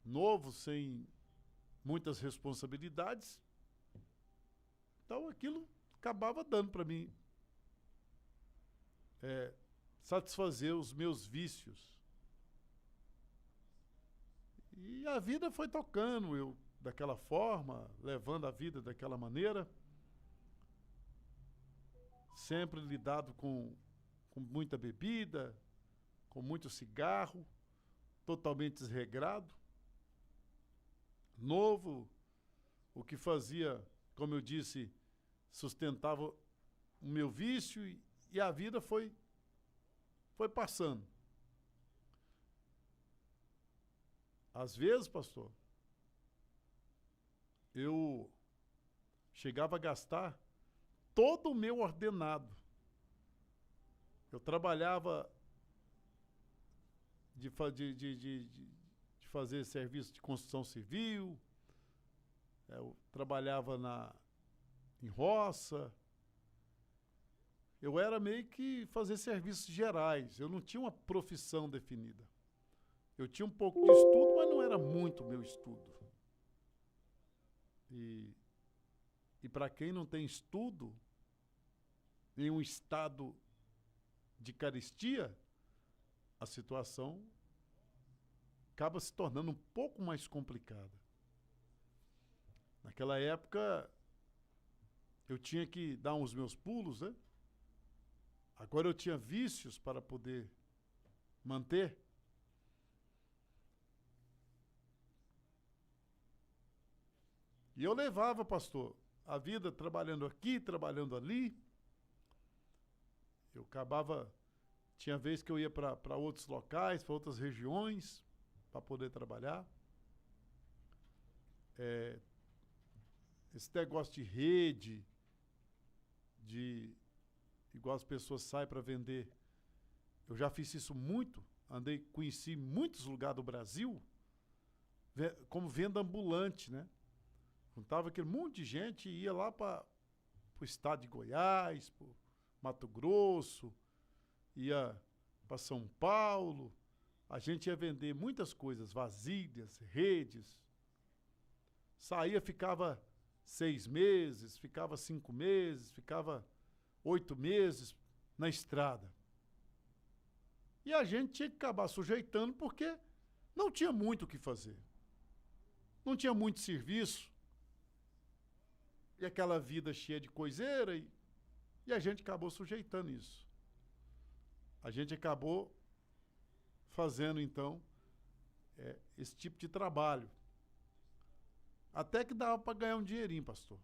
novo, sem muitas responsabilidades. Então aquilo acabava dando para mim satisfazer os meus vícios. E a vida foi tocando eu daquela forma, levando a vida daquela maneira, sempre lidado com muita bebida, com muito cigarro, totalmente desregrado, novo, o que fazia, como eu disse, sustentava o meu vício e a vida foi passando. Às vezes, pastor, eu chegava a gastar todo o meu ordenado. Eu trabalhava de fazer serviço de construção civil, eu trabalhava em roça. Eu era meio que fazer serviços gerais, eu não tinha uma profissão definida. Eu tinha um pouco de estudo, mas não era muito meu estudo. E para quem não tem estudo, em um estado de carestia, a situação acaba se tornando um pouco mais complicada. Naquela época, eu tinha que dar os meus pulos, né? Agora eu tinha vícios para poder manter. E eu levava, pastor, a vida trabalhando aqui, trabalhando ali. Eu acabava... Tinha vez que eu ia para outros locais, para outras regiões, para poder trabalhar. Esse negócio de rede, igual as pessoas saem para vender. Eu já fiz isso muito, conheci muitos lugares do Brasil, como venda ambulante, né? Juntava aquele monte de gente e ia lá para o estado de Goiás, para Mato Grosso, ia para São Paulo. A gente ia vender muitas coisas, vasilhas, redes. Saía, ficava 6 meses, ficava 5 meses, ficava 8 meses na estrada. E a gente tinha que acabar sujeitando porque não tinha muito o que fazer. Não tinha muito serviço. E aquela vida cheia de coiseira e a gente acabou sujeitando isso. A gente acabou fazendo, então, esse tipo de trabalho. Até que dava para ganhar um dinheirinho, pastor.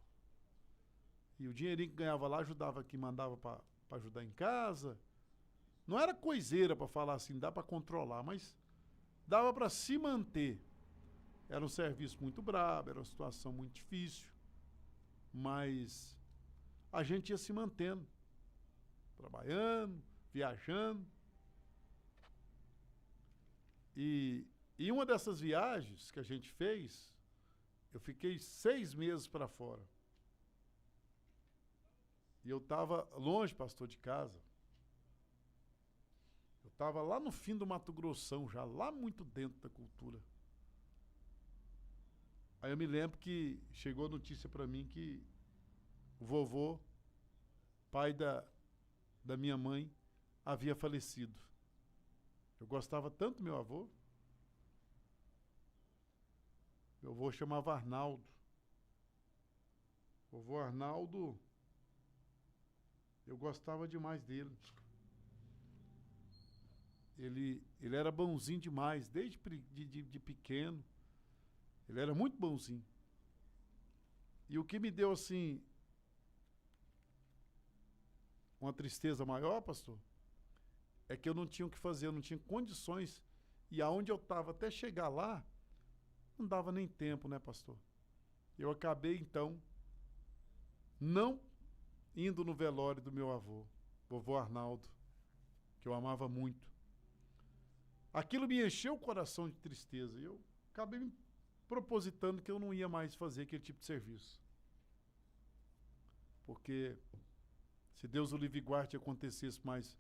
E o dinheirinho que ganhava lá ajudava aqui, mandava para ajudar em casa. Não era coiseira para falar assim, dá para controlar, mas dava para se manter. Era um serviço muito brabo, era uma situação muito difícil, mas a gente ia se mantendo, trabalhando, viajando. E uma dessas viagens que a gente fez, eu fiquei 6 meses para fora. E eu estava longe, pastor, de casa. Eu estava lá no fim do Mato Grossão, já lá muito dentro da cultura. Aí eu me lembro que chegou a notícia para mim que o vovô, pai da minha mãe, havia falecido. Eu gostava tanto do meu avô. Meu avô chamava Arnaldo. O vovô Arnaldo, eu gostava demais dele. Ele era bonzinho demais, desde de pequeno. Ele era muito bonzinho. E o que me deu, assim, uma tristeza maior, pastor, é que eu não tinha o que fazer, eu não tinha condições. E aonde eu estava até chegar lá, não dava nem tempo, né, pastor? Eu acabei, então, não indo no velório do meu avô, vovô Arnaldo, que eu amava muito. Aquilo me encheu o coração de tristeza e eu acabei me propositando que eu não ia mais fazer aquele tipo de serviço. Porque se Deus o livre e guarde acontecesse mais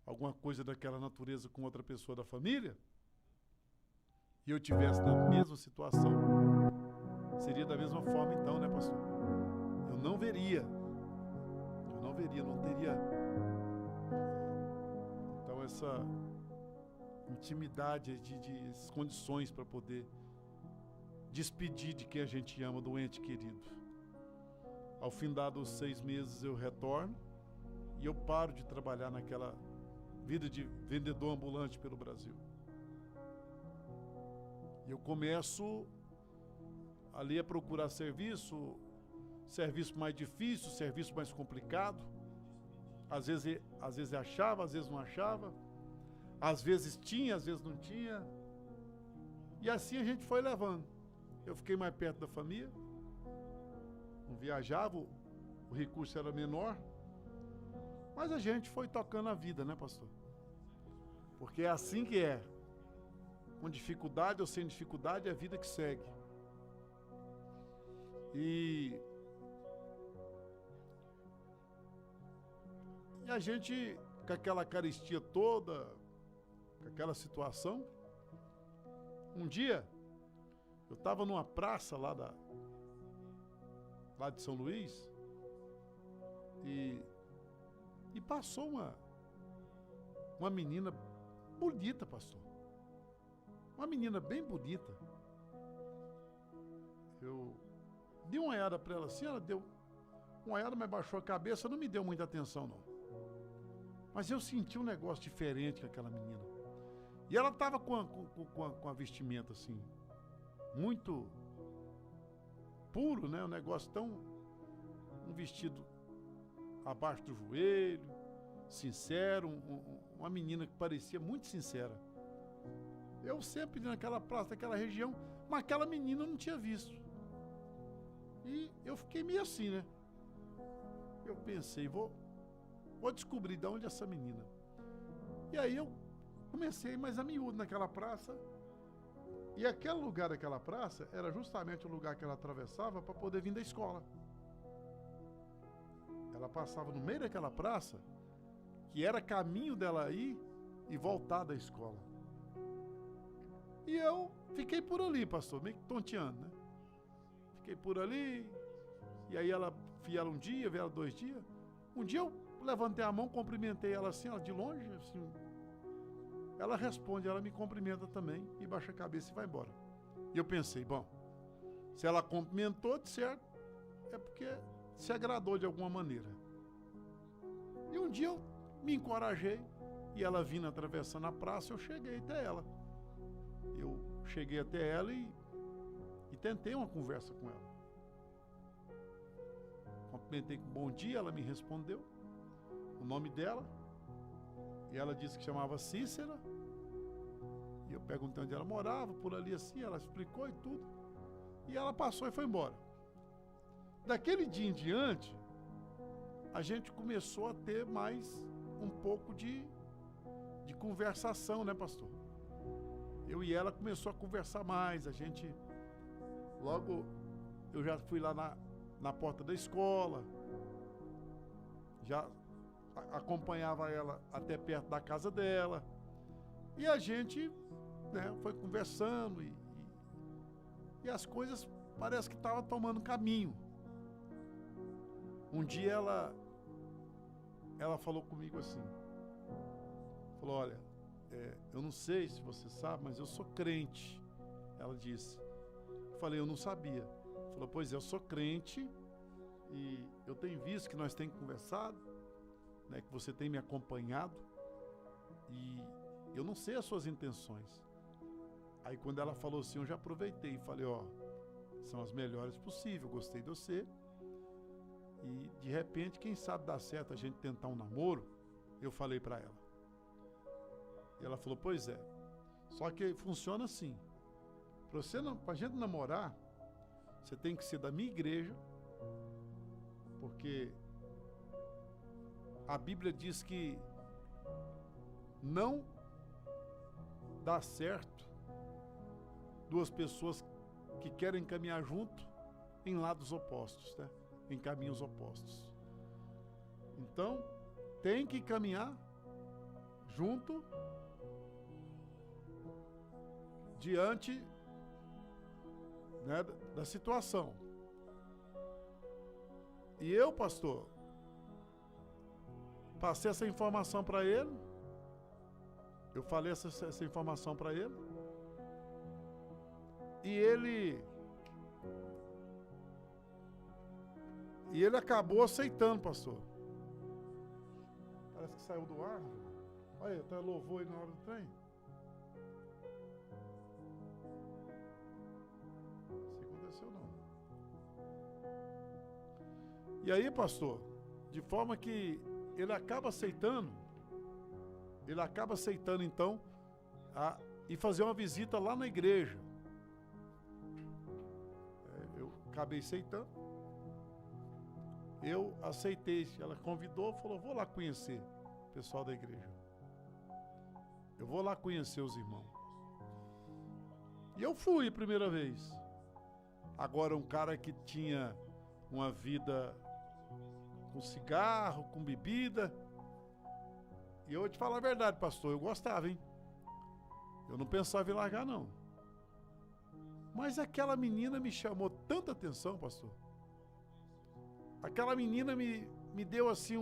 alguma coisa daquela natureza com outra pessoa da família, e eu tivesse na mesma situação, seria da mesma forma então, né, pastor? Eu não veria, não teria então essa intimidade, essas condições para poder despedir de quem a gente ama, do ente querido. Ao findar dos 6 meses eu retorno e eu paro de trabalhar naquela vida de vendedor ambulante pelo Brasil. E eu começo ali a procurar serviço mais difícil, serviço mais complicado. Às vezes achava, às vezes não achava. Às vezes tinha, às vezes não tinha. E assim a gente foi levando. Eu fiquei mais perto da família. Não viajava, o recurso era menor. Mas a gente foi tocando a vida, né, pastor? Porque é assim que é. Com dificuldade ou sem dificuldade, é a vida que segue. E a gente, com aquela carestia toda, com aquela situação, um dia, eu estava numa praça lá de São Luís, e passou uma menina bonita, pastor. Uma menina bem bonita. Eu dei uma olhada para ela assim, ela deu uma olhada, mas baixou a cabeça, não me deu muita atenção, não. Mas eu senti um negócio diferente com aquela menina. E ela estava com a vestimenta assim, muito puro, né? Um negócio tão... Um vestido abaixo do joelho, sincero, uma menina que parecia muito sincera. Eu sempre naquela praça, naquela região, mas aquela menina eu não tinha visto. E eu fiquei meio assim, né? Eu pensei, vou descobrir de onde é essa menina. E aí eu comecei mais a miúdo naquela praça. E aquele lugar daquela praça era justamente o lugar que ela atravessava para poder vir da escola. Ela passava no meio daquela praça, que era caminho dela ir e voltar da escola. E eu fiquei por ali, pastor, meio que tonteando, né? Fiquei por ali, e aí vi ela um dia, vi ela 2 dias. Um dia eu levantei a mão, cumprimentei ela assim, ó, de longe, assim. Ela responde, ela me cumprimenta também, e baixa a cabeça e vai embora. E eu pensei, bom, se ela cumprimentou, de certo, é porque se agradou de alguma maneira. E um dia eu me encorajei, e ela vindo atravessando a praça, eu cheguei até ela. Eu cheguei até ela e tentei uma conversa com ela. Cumprimentei com bom dia, ela me respondeu o nome dela, e ela disse que chamava Cícera, e eu perguntei onde ela morava, por ali assim, ela explicou e tudo, e ela passou e foi embora. Daquele dia em diante, a gente começou a ter mais um pouco de conversação, né, pastor? Eu e ela começou a conversar mais, logo eu já fui lá na porta da escola, já acompanhava ela até perto da casa dela, e a gente, né, foi conversando e as coisas parece que estavam tomando caminho. Um dia ela falou comigo assim, falou, olha, eu não sei se você sabe, mas eu sou crente. Ela disse. Eu falei, eu não sabia. Falou, pois é, eu sou crente e eu tenho visto que nós temos conversado, né, que você tem me acompanhado e eu não sei as suas intenções. Aí quando ela falou assim, eu já aproveitei e falei, ó, são as melhores possíveis, eu gostei de você e de repente, quem sabe dá certo a gente tentar um namoro. Eu falei pra ela. E ela falou, pois é, só que funciona assim, pra gente namorar, você tem que ser da minha igreja, porque a Bíblia diz que não dá certo 2 pessoas que querem caminhar junto em lados opostos, né? Em caminhos opostos. Então, tem que caminhar junto diante, né, da situação. E eu, pastor, passei essa informação para ele. Eu falei essa informação para ele. E ele acabou aceitando, pastor. Parece que saiu do ar. Olha, até louvor aí na hora do trem. Não aconteceu não. E aí, pastor, de forma que ele acaba aceitando então e fazer uma visita lá na igreja. Eu acabei aceitando. Eu aceitei, ela convidou, falou, vou lá conhecer o pessoal da igreja. Eu vou lá conhecer os irmãos. E eu fui a primeira vez. Agora um cara que tinha uma vida com cigarro, com bebida. E eu vou te falar a verdade, pastor, eu gostava, hein? Eu não pensava em largar, não. Mas aquela menina me chamou tanta atenção, pastor. Aquela menina me deu assim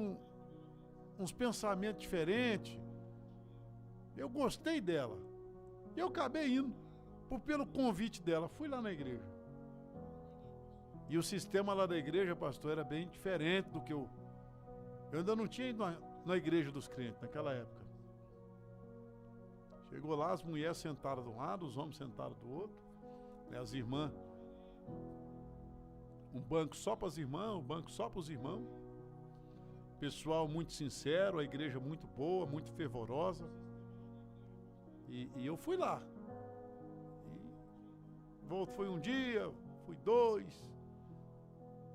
uns pensamentos diferentes. Eu gostei dela. Eu acabei indo pelo convite dela. Fui lá na igreja. E o sistema lá da igreja, pastor, era bem diferente do que eu ainda não tinha ido na igreja dos crentes naquela época. Chegou lá, as mulheres sentaram de um lado, os homens sentaram do outro, né, as irmãs. Um banco só para as irmãs, um banco só para os irmãos. Pessoal muito sincero, a igreja muito boa, muito fervorosa. E eu fui lá. Foi um dia, fui 2.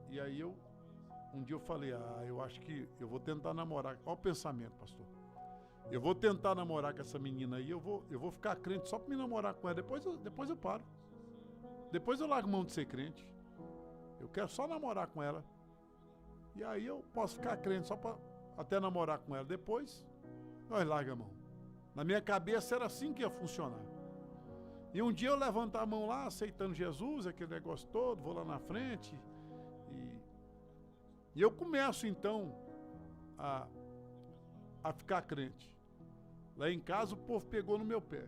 E aí um dia eu falei, eu acho que eu vou tentar namorar. Olha o pensamento, pastor. Eu vou tentar namorar com essa menina aí, eu vou ficar crente só para me namorar com ela. Depois eu paro. Depois eu largo mão de ser crente. Eu quero só namorar com ela. E aí eu posso ficar crente só para até namorar com ela. Depois, nós larga a mão. Na minha cabeça era assim que ia funcionar. E um dia eu levanto a mão lá, aceitando Jesus, aquele negócio todo, vou lá na frente. E eu começo então a ficar crente. Lá em casa o povo pegou no meu pé.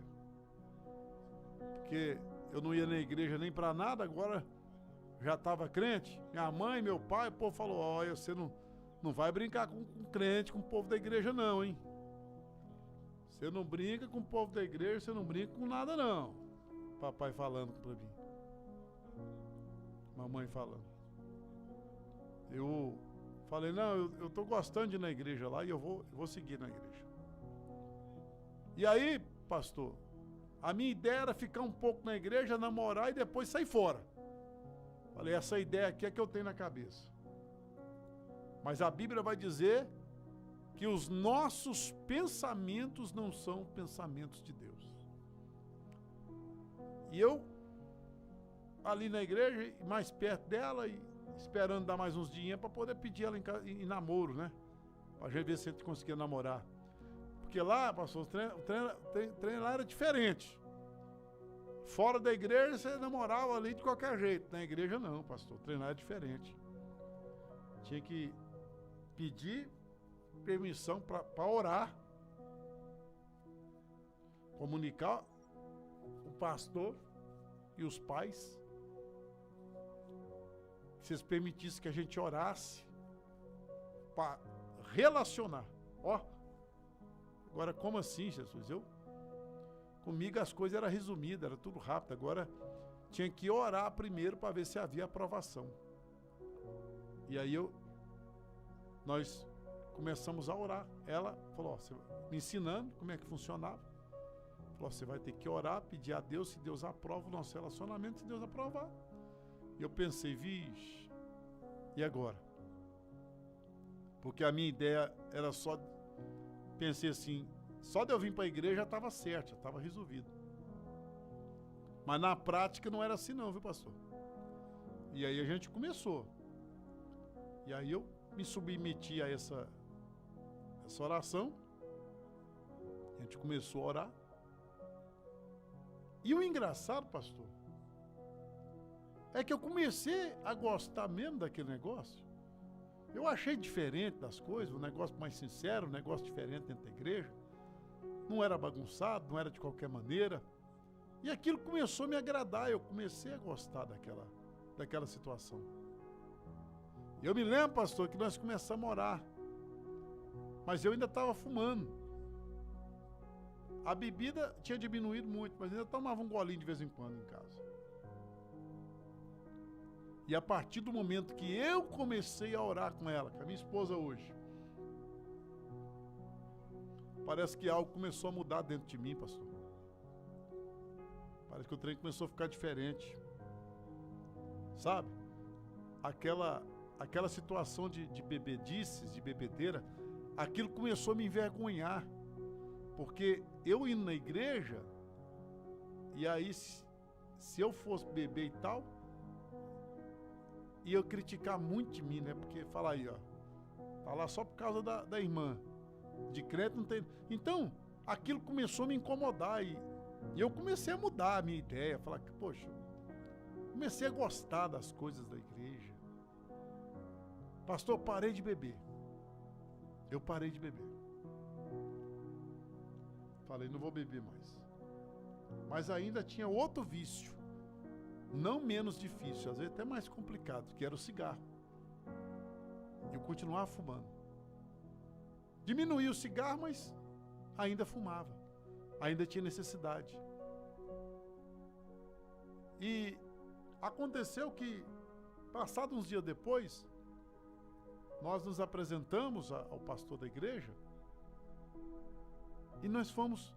Porque eu não ia na igreja nem para nada, agora já estava crente. Minha mãe, meu pai, o povo falou, olha, você não vai brincar com crente, com o povo da igreja não, hein? Você não brinca com o povo da igreja, você não brinca com nada não. Papai falando para mim. Mamãe falando. Eu falei, não, eu tô gostando de ir na igreja lá e eu vou seguir na igreja. E aí, pastor, a minha ideia era ficar um pouco na igreja, namorar e depois sair fora. Falei, essa ideia aqui é que eu tenho na cabeça. Mas a Bíblia vai dizer que os nossos pensamentos não são pensamentos de Deus. E eu, ali na igreja, mais perto dela, e esperando dar mais uns dinheiros para poder pedir ela em namoro, né? Para gente ver se a gente conseguia namorar. Porque lá, pastor, o treino lá era diferente. Fora da igreja, você namorava ali de qualquer jeito. Na igreja, não, pastor. O treino lá é diferente. Tinha que pedir permissão para orar. Comunicar o pastor e os pais. Se eles permitissem que a gente orasse para relacionar. Ó, agora como assim, Jesus? Comigo as coisas eram resumidas, era tudo rápido. Agora tinha que orar primeiro para ver se havia aprovação. E aí nós começamos a orar. Ela falou, me ensinando como é que funcionava. Falou, você vai ter que orar, pedir a Deus, se Deus aprova o nosso relacionamento, se Deus aprovar. E eu pensei, vixe, e agora? Porque a minha ideia era só, pensei assim, só de eu vir para a igreja já estava certo, já estava resolvido. Mas na prática não era assim não, viu, pastor? E aí a gente começou. E aí eu me submeti a essa oração. A gente começou a orar. E o engraçado, pastor, é que eu comecei a gostar mesmo daquele negócio. Eu achei diferente das coisas, um negócio mais sincero, um negócio diferente dentro da igreja. Não era bagunçado, não era de qualquer maneira. E aquilo começou a me agradar, eu comecei a gostar daquela situação. Eu me lembro, pastor, que nós começamos a orar, mas eu ainda estava fumando. A bebida tinha diminuído muito, mas ainda tomava um golinho de vez em quando em casa. E a partir do momento que eu comecei a orar com ela, com a minha esposa hoje, parece que algo começou a mudar dentro de mim, pastor. Parece que o trem começou a ficar diferente. Sabe? Aquela situação de bebedices, de bebedeira, aquilo começou a me envergonhar. Porque eu indo na igreja, e aí se eu fosse beber e tal, ia eu criticar muito de mim, né? Porque fala aí, ó, tá lá só por causa da irmã. De crente não tem. Então, aquilo começou a me incomodar e eu comecei a mudar a minha ideia, falar que, poxa, comecei a gostar das coisas da igreja. Pastor, parei de beber. Eu parei de beber. Falei, não vou beber mais. Mas ainda tinha outro vício, não menos difícil, às vezes até mais complicado, que era o cigarro. Eu continuava fumando. Diminuí o cigarro, mas ainda fumava. Ainda tinha necessidade. E aconteceu que, passados uns dias depois, nós nos apresentamos ao pastor da igreja e nós fomos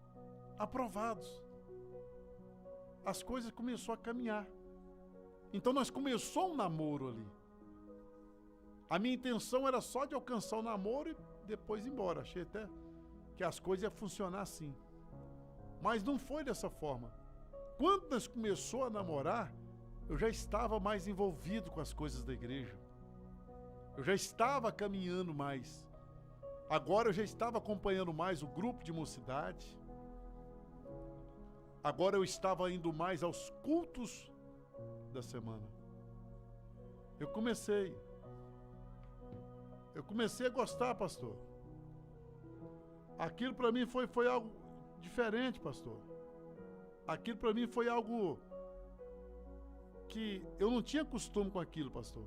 aprovados. As coisas começaram a caminhar. Então nós começamos um namoro ali. A minha intenção era só de alcançar o namoro e depois ir embora. Achei até que as coisas iam funcionar assim. Mas não foi dessa forma. Quando nós começamos a namorar, eu já estava mais envolvido com as coisas da igreja. Eu já estava caminhando mais. Agora eu já estava acompanhando mais o grupo de mocidade. Agora eu estava indo mais aos cultos da semana. Eu comecei a gostar, pastor. Aquilo para mim foi algo diferente, pastor. Aquilo para mim foi algo que eu não tinha costume com aquilo, pastor.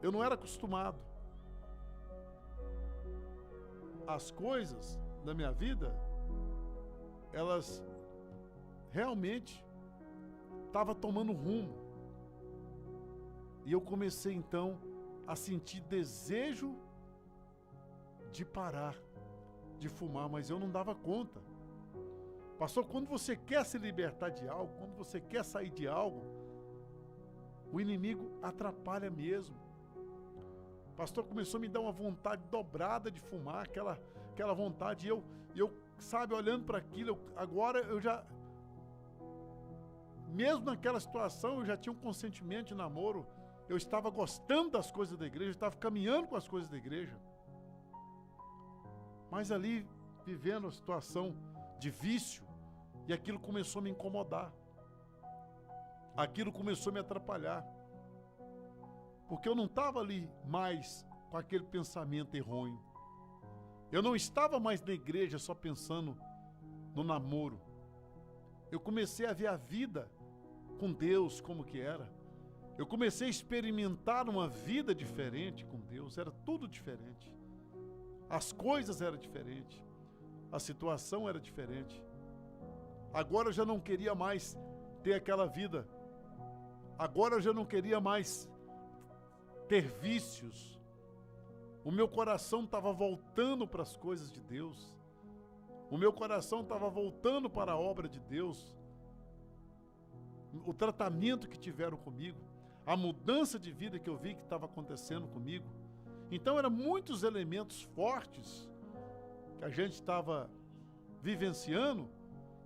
Eu não era acostumado. As coisas da minha vida, elas realmente estavam tomando rumo. E eu comecei então a sentir desejo de parar, de fumar, mas eu não dava conta. Pastor, quando você quer se libertar de algo, quando você quer sair de algo, o inimigo atrapalha mesmo. Pastor, começou a me dar uma vontade dobrada de fumar, aquela vontade, e eu sabe, olhando para aquilo, agora eu já, mesmo naquela situação, eu já tinha um consentimento de namoro, eu estava gostando das coisas da igreja, eu estava caminhando com as coisas da igreja. Mas ali, vivendo a situação de vício, e aquilo começou a me incomodar. Aquilo começou a me atrapalhar. Porque eu não estava ali mais com aquele pensamento errôneo. Eu não estava mais na igreja só pensando no namoro. Eu comecei a ver a vida com Deus como que era. Eu comecei a experimentar uma vida diferente com Deus. Era tudo diferente. As coisas eram diferentes. A situação era diferente. Agora eu já não queria mais ter aquela vida. Agora eu já não queria mais ter vícios. O meu coração estava voltando para as coisas de Deus. O meu coração estava voltando para a obra de Deus. O tratamento que tiveram comigo, a mudança de vida que eu vi que estava acontecendo comigo. Então eram muitos elementos fortes que a gente estava vivenciando,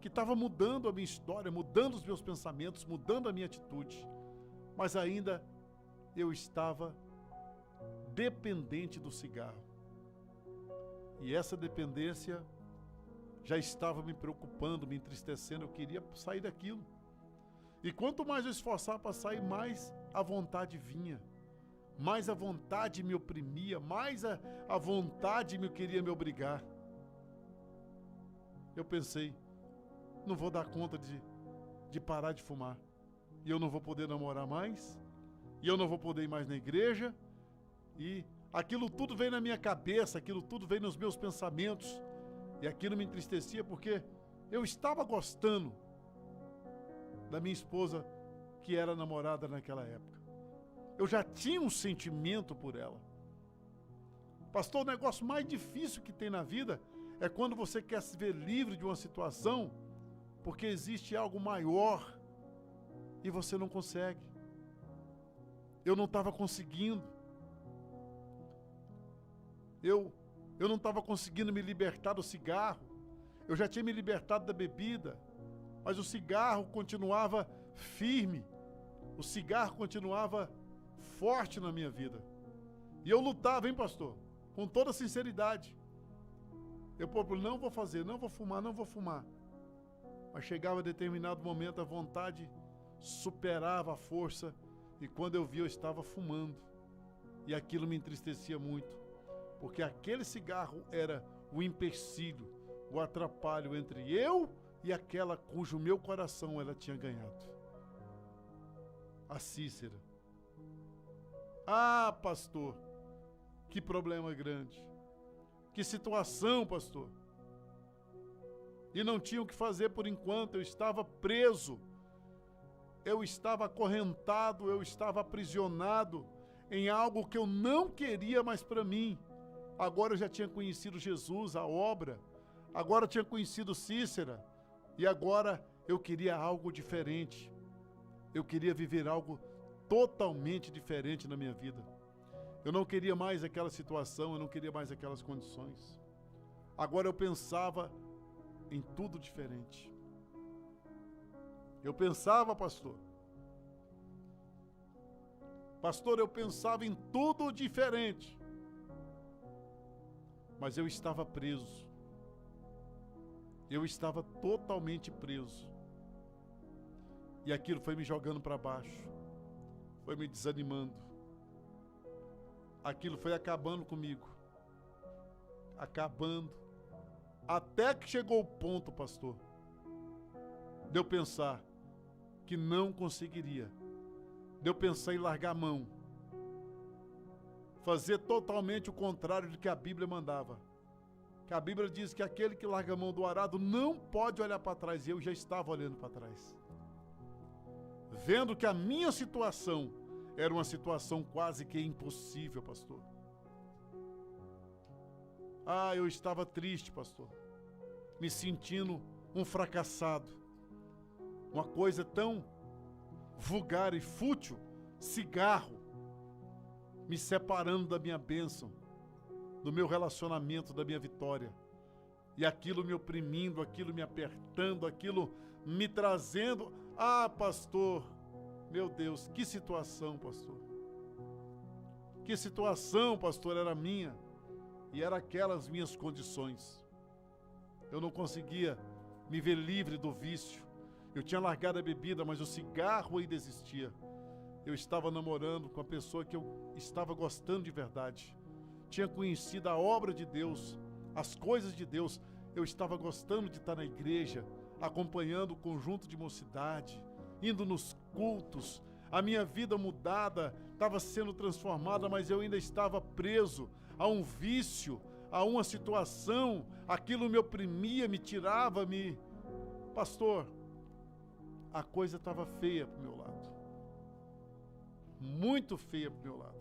que estava mudando a minha história, mudando os meus pensamentos, mudando a minha atitude. Mas ainda eu estava dependente do cigarro. E essa dependência já estava me preocupando, me entristecendo. Eu queria sair daquilo. E quanto mais eu esforçava para sair, mais a vontade vinha. Mais a vontade me oprimia, mais a vontade me queria me obrigar. Eu pensei, não vou dar conta de parar de fumar. E eu não vou poder namorar mais. E eu não vou poder ir mais na igreja. E aquilo tudo veio na minha cabeça, aquilo tudo veio nos meus pensamentos. E aquilo me entristecia porque eu estava gostando da minha esposa, que era namorada naquela época. Eu já tinha um sentimento por ela. Pastor, o negócio mais difícil que tem na vida é quando você quer se ver livre de uma situação, porque existe algo maior e você não consegue. Eu não estava conseguindo. Eu não estava conseguindo me libertar do cigarro. Eu já tinha me libertado da bebida, mas o cigarro continuava firme. O cigarro continuava forte na minha vida. E eu lutava, hein, pastor? Com toda sinceridade. Eu não vou fazer, não vou fumar, não vou fumar. Mas chegava a determinado momento, a vontade superava a força. E quando eu vi, eu estava fumando. E aquilo me entristecia muito. Porque aquele cigarro era o empecilho, o atrapalho entre eu e aquela cujo meu coração ela tinha ganhado. A Cícera. Ah, pastor, que problema grande. Que situação, pastor. E não tinha o que fazer por enquanto, eu estava preso. Eu estava acorrentado, eu estava aprisionado em algo que eu não queria mais para mim. Agora eu já tinha conhecido Jesus, a obra. Agora eu tinha conhecido Cícera. E agora eu queria algo diferente. Eu queria viver algo totalmente diferente na minha vida. Eu não queria mais aquela situação, eu não queria mais aquelas condições. Agora eu pensava em tudo diferente. Eu pensava, pastor, eu pensava em tudo diferente. Mas eu estava preso. Eu estava totalmente preso. E aquilo foi me jogando para baixo. Foi me desanimando. Aquilo foi acabando comigo. Acabando. Até que chegou o ponto, pastor, de eu pensar que não conseguiria. De eu pensar em largar a mão. Fazer totalmente o contrário do que a Bíblia mandava. Que a Bíblia diz que aquele que larga a mão do arado não pode olhar para trás. E eu já estava olhando para trás. Vendo que a minha situação era uma situação quase que impossível, pastor. Ah, eu estava triste, pastor. Me sentindo um fracassado. Uma coisa tão vulgar e fútil, cigarro, me separando da minha bênção, do meu relacionamento, da minha vitória. E aquilo me oprimindo, aquilo me apertando, aquilo me trazendo. Ah, pastor, meu Deus, que situação, pastor. Que situação, pastor, era minha. E eram aquelas minhas condições. Eu não conseguia me ver livre do vício. Eu tinha largado a bebida, mas o cigarro ainda existia. Eu estava namorando com a pessoa que eu estava gostando de verdade. Tinha conhecido a obra de Deus, as coisas de Deus. Eu estava gostando de estar na igreja, acompanhando o conjunto de mocidade, indo nos cultos. A minha vida mudada estava sendo transformada, mas eu ainda estava preso a um vício, a uma situação. Aquilo me oprimia, me tirava, Pastor, a coisa estava feia para o meu lado. Muito feia para o meu lado.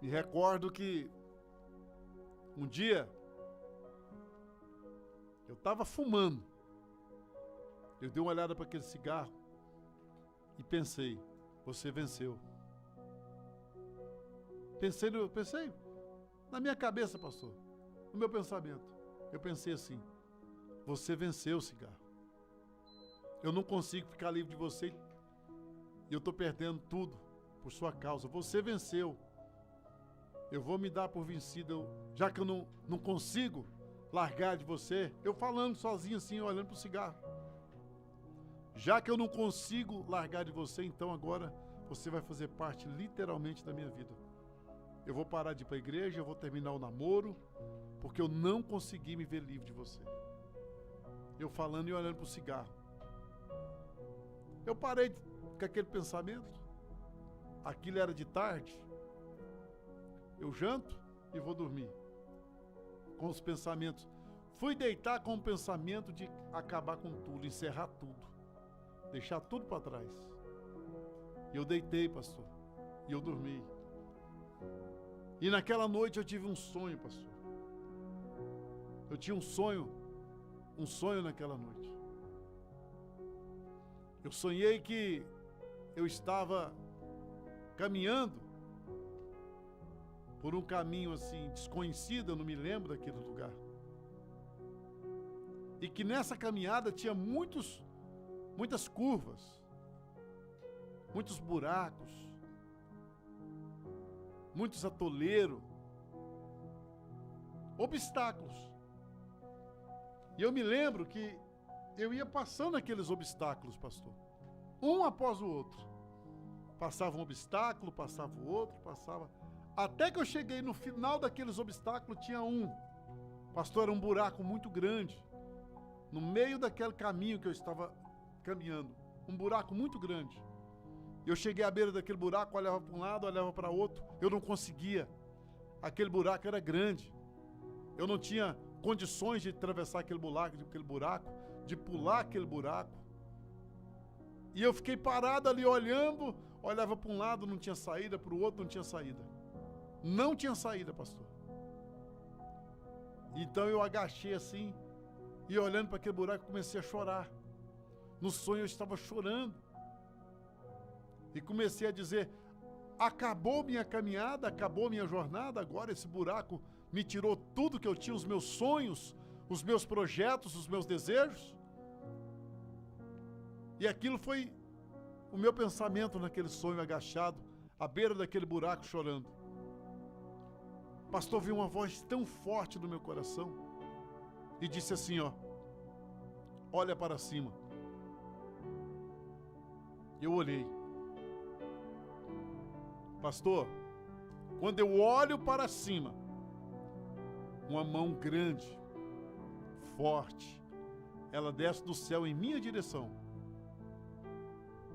Me recordo que um dia eu estava fumando. Eu dei uma olhada para aquele cigarro e pensei, você venceu. Pensei na minha cabeça, pastor, no meu pensamento. Eu pensei assim, você venceu o cigarro. Eu não consigo ficar livre de você e eu estou perdendo tudo por sua causa. Você venceu. eu vou me dar por vencido, já que eu não consigo largar de você. Eu falando sozinho assim, olhando pro cigarro. Já que eu não consigo largar de você, então agora você vai fazer parte literalmente da minha vida. Eu vou parar de ir para a igreja, eu vou terminar o namoro, porque eu não consegui me ver livre de você. Eu falando e olhando pro cigarro. Eu parei com aquele pensamento. Aquilo era de tarde. Eu janto e vou dormir. Com os pensamentos. Fui deitar com o pensamento de acabar com tudo, encerrar tudo. Deixar tudo para trás. E eu deitei, pastor. E eu dormi. E naquela noite eu tive um sonho, pastor. Eu tinha um sonho naquela noite. Eu sonhei que eu estava caminhando por um caminho assim desconhecido, eu não me lembro daquele lugar. E que nessa caminhada tinha muitas curvas, muitos buracos, muitos atoleiros, obstáculos. E eu me lembro que eu ia passando aqueles obstáculos, pastor, um após o outro. Passava um obstáculo, passava o outro, passava... Até que eu cheguei no final daqueles obstáculos, tinha um. Pastor, era um buraco muito grande. No meio daquele caminho que eu estava caminhando. Um buraco muito grande. Eu cheguei à beira daquele buraco, olhava para um lado, olhava para outro. Eu não conseguia. Aquele buraco era grande. Eu não tinha condições de atravessar aquele buraco, de pular aquele buraco. E eu fiquei parado ali olhando, olhava para um lado, não tinha saída, para o outro não tinha saída. Não tinha saída, pastor. Então eu agachei assim, e olhando para aquele buraco, comecei a chorar. No sonho eu estava chorando. E comecei a dizer, acabou minha caminhada, acabou minha jornada, agora esse buraco me tirou tudo que eu tinha, os meus sonhos, os meus projetos, os meus desejos. E aquilo foi o meu pensamento naquele sonho agachado, à beira daquele buraco chorando. Pastor, viu uma voz tão forte no meu coração e disse assim, ó, olha para cima. Eu olhei. Pastor, quando eu olho para cima, uma mão grande, forte, ela desce do céu em minha direção.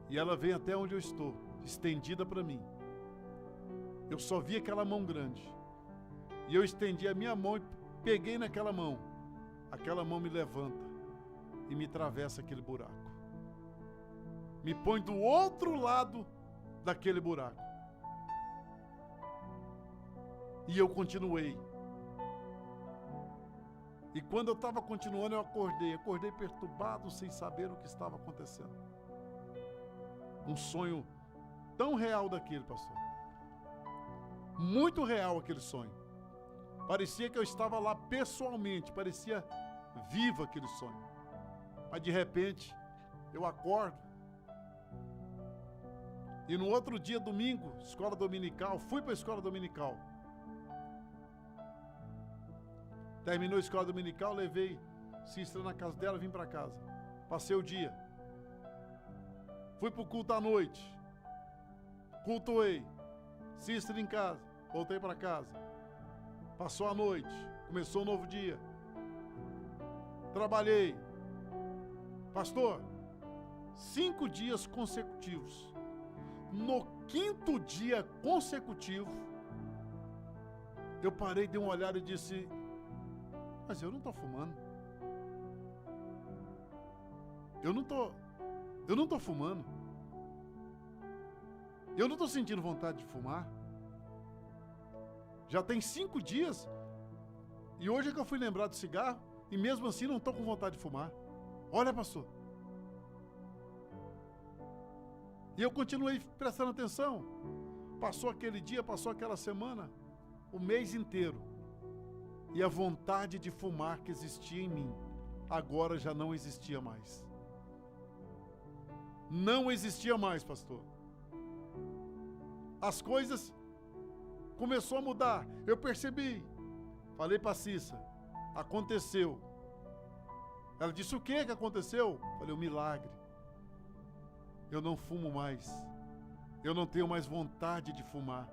E ela vem até onde eu estou, estendida para mim. Eu só vi aquela mão grande. E eu estendi a minha mão e peguei naquela mão. Aquela mão me levanta e me atravessa aquele buraco. Me põe do outro lado daquele buraco. E eu continuei. E quando eu estava continuando, eu acordei perturbado, sem saber o que estava acontecendo. Um sonho tão real daquele, pastor. Muito real aquele sonho. Parecia que eu estava lá pessoalmente, parecia vivo aquele sonho. Mas de repente, eu acordo. E no outro dia, domingo, escola dominical, fui para a escola dominical. Terminou a escola dominical, levei Cícera na casa dela, vim para casa. Passei o dia. Fui para o culto à noite. Cultuei. Cícera em casa. Voltei para casa. Passou a noite. Começou um novo dia. Trabalhei. Pastor, 5 dias consecutivos. No 5º dia consecutivo, eu parei, dei uma olhada e disse, mas eu não estou fumando. Eu não estou fumando. Eu não estou sentindo vontade de fumar. Já tem 5 dias. E hoje é que eu fui lembrar do cigarro. E mesmo assim não estou com vontade de fumar. Olha, pastor. E eu continuei prestando atenção. Passou aquele dia, passou aquela semana. O mês inteiro. E a vontade de fumar que existia em mim, agora já não existia mais. Não existia mais, pastor. As coisas Começou a mudar. Eu percebi. Falei para Cissa, aconteceu. Ela disse, o que aconteceu? Falei, um milagre. Eu não fumo mais. Eu não tenho mais vontade de fumar.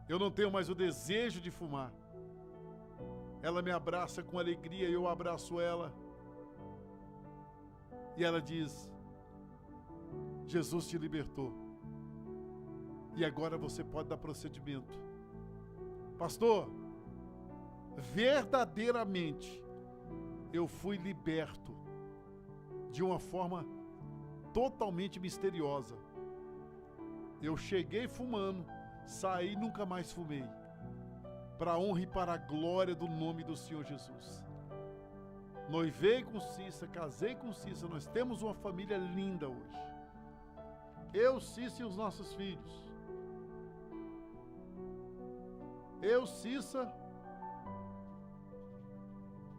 Eu não tenho mais o desejo de fumar. Ela me abraça com alegria e eu abraço ela. E ela diz, Jesus te libertou. E agora você pode dar procedimento. Pastor, verdadeiramente, eu fui liberto de uma forma totalmente misteriosa. Eu cheguei fumando, saí e nunca mais fumei. Para a honra e para a glória do nome do Senhor Jesus. Noivei com Cissa, casei com Cissa, nós temos uma família linda hoje. Eu, Cissa e os nossos filhos. Eu, Cissa,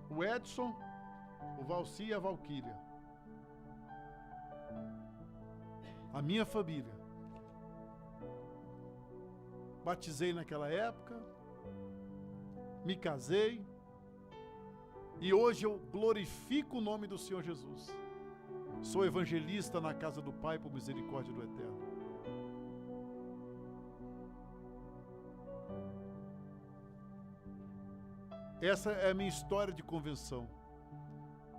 o Edson, o Valci e a Valquíria. A minha família. Batizei naquela época, me casei e hoje eu glorifico o nome do Senhor Jesus. Sou evangelista na casa do Pai por misericórdia do Eterno. Essa é a minha história de conversão,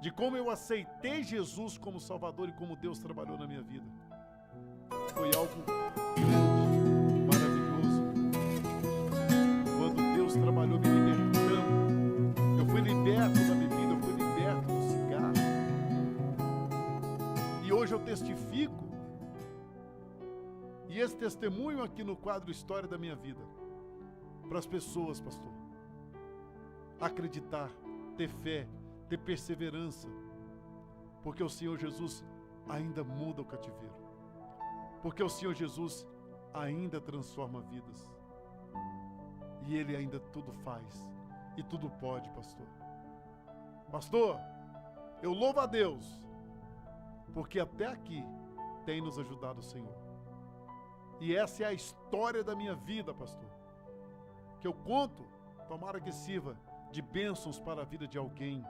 de como eu aceitei Jesus como Salvador e como Deus trabalhou na minha vida. Foi algo grande, maravilhoso. Quando Deus trabalhou me libertando, eu fui liberto da bebida, eu fui liberto do cigarro. E hoje eu testifico, e esse testemunho aqui no quadro História da Minha Vida, para as pessoas, pastor. Acreditar, ter fé, ter perseverança, porque o Senhor Jesus ainda muda o cativeiro, porque o Senhor Jesus ainda transforma vidas, e Ele ainda tudo faz, e tudo pode, pastor. Pastor, eu louvo a Deus, porque até aqui tem nos ajudado o Senhor, e essa é a história da minha vida, pastor, que eu conto, tomara que sirva de bênçãos para a vida de alguém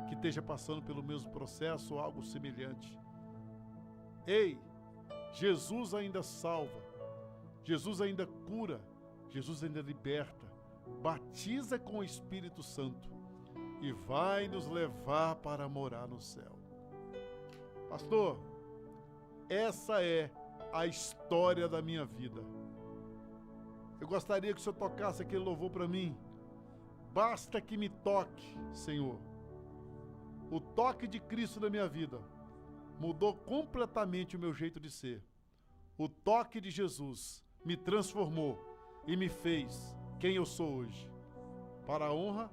que esteja passando pelo mesmo processo ou algo semelhante. Ei, Jesus ainda salva, Jesus ainda cura, Jesus ainda liberta, batiza com o Espírito Santo e vai nos levar para morar no céu. Pastor, essa é a história da minha vida. Eu gostaria que o Senhor tocasse aquele louvor para mim. Basta que me toque, Senhor. O toque de Cristo na minha vida mudou completamente o meu jeito de ser. O toque de Jesus me transformou e me fez quem eu sou hoje. Para a honra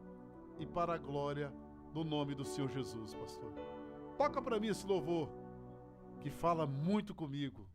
e para a glória do nome do Senhor Jesus, pastor. Toca para mim esse louvor que fala muito comigo.